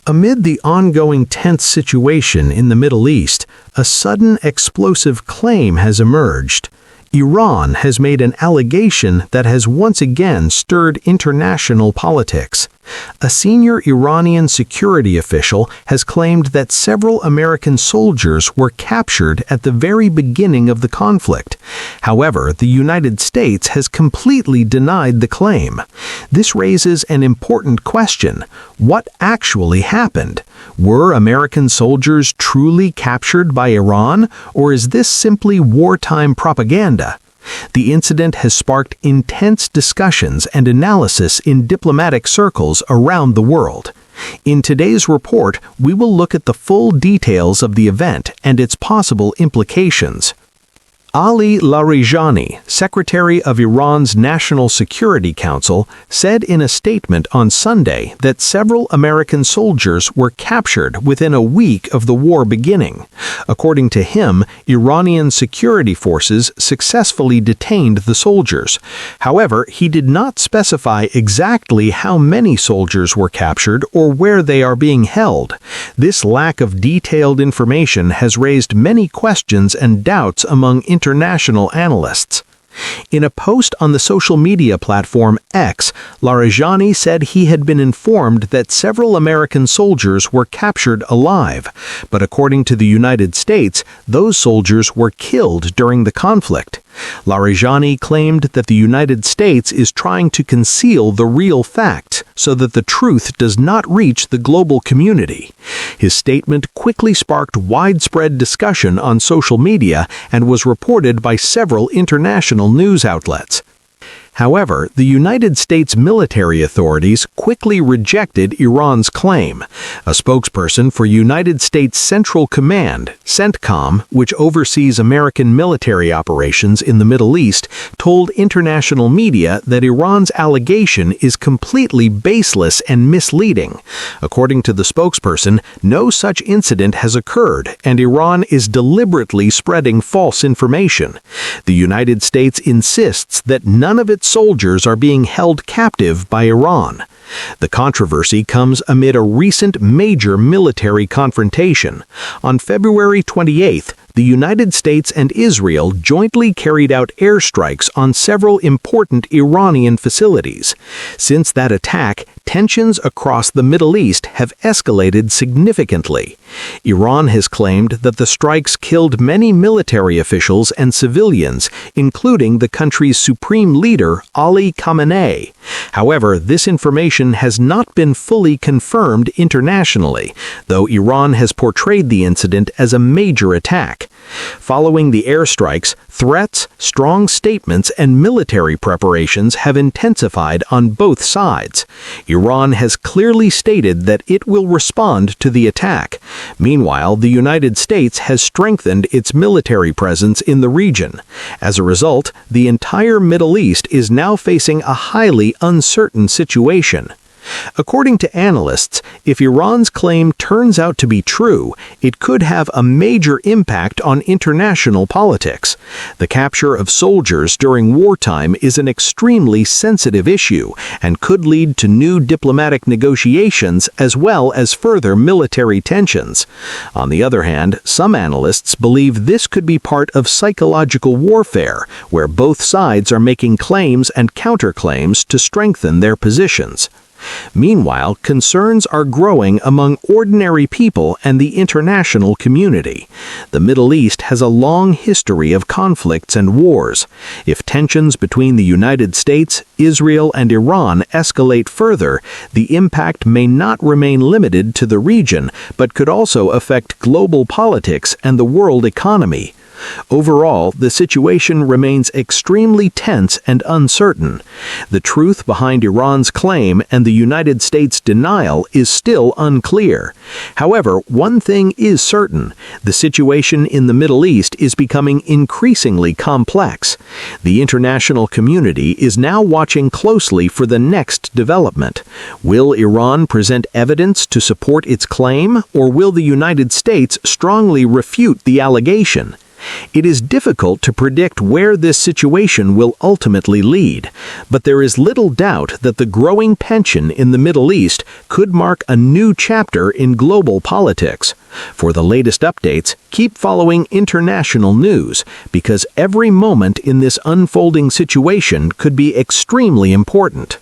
Amid the ongoing tense situation in the Middle East, a sudden explosive claim has emerged. Iran has made an allegation that has once again stirred international politics. A senior Iranian security official has claimed that several American soldiers were captured at the very beginning of the conflict. However, the United States has completely denied the claim. This raises an important question. What actually happened? Were American soldiers truly captured by Iran, or is this simply wartime propaganda? The incident has sparked intense discussions and analysis in diplomatic circles around the world. In today's report, we will look at the full details of the event and its possible implications. Ali Larijani, Secretary of Iran's National Security Council, said in a statement on Sunday that several American soldiers were captured within a week of the war beginning. According to him, Iranian security forces successfully detained the soldiers. However, he did not specify exactly how many soldiers were captured or where they are being held. This lack of detailed information has raised many questions and doubts among international analysts. In a post on the social media platform X, Larijani said he had been informed that several American soldiers were captured alive, but according to the United States, those soldiers were killed during the conflict. Larijani claimed that the United States is trying to conceal the real facts so that the truth does not reach the global community. His statement quickly sparked widespread discussion on social media and was reported by several international news outlets. However, the United States military authorities quickly rejected Iran's claim. A spokesperson for United States Central Command, CENTCOM, which oversees American military operations in the Middle East, told international media that Iran's allegation is completely baseless and misleading. According to the spokesperson, no such incident has occurred, and Iran is deliberately spreading false information. The United States insists that none of its soldiers are being held captive by Iran. The controversy comes amid a recent major military confrontation. On February 28th, the United States and Israel jointly carried out airstrikes on several important Iranian facilities. Since that attack, tensions across the Middle East have escalated significantly. Iran has claimed that the strikes killed many military officials and civilians, including the country's supreme leader, Ali Khamenei. However, this information has not been fully confirmed internationally, though Iran has portrayed the incident as a major attack. Following the airstrikes, threats, strong statements, and military preparations have intensified on both sides. Iran has clearly stated that it will respond to the attack. Meanwhile, the United States has strengthened its military presence in the region. As a result, the entire Middle East is now facing a highly uncertain situation. According to analysts, if Iran's claim turns out to be true, it could have a major impact on international politics. The capture of soldiers during wartime is an extremely sensitive issue and could lead to new diplomatic negotiations as well as further military tensions. On the other hand, some analysts believe this could be part of psychological warfare, where both sides are making claims and counterclaims to strengthen their positions. Meanwhile, concerns are growing among ordinary people and the international community. The Middle East has a long history of conflicts and wars. If tensions between the United States, Israel, and Iran escalate further, the impact may not remain limited to the region, but could also affect global politics and the world economy. Overall, the situation remains extremely tense and uncertain. The truth behind Iran's claim and the United States' denial is still unclear. However, one thing is certain: the situation in the Middle East is becoming increasingly complex. The international community is now watching closely for the next development. Will Iran present evidence to support its claim, or will the United States strongly refute the allegation? It is difficult to predict where this situation will ultimately lead, but there is little doubt that the growing tension in the Middle East could mark a new chapter in global politics. For the latest updates, keep following international news, because every moment in this unfolding situation could be extremely important.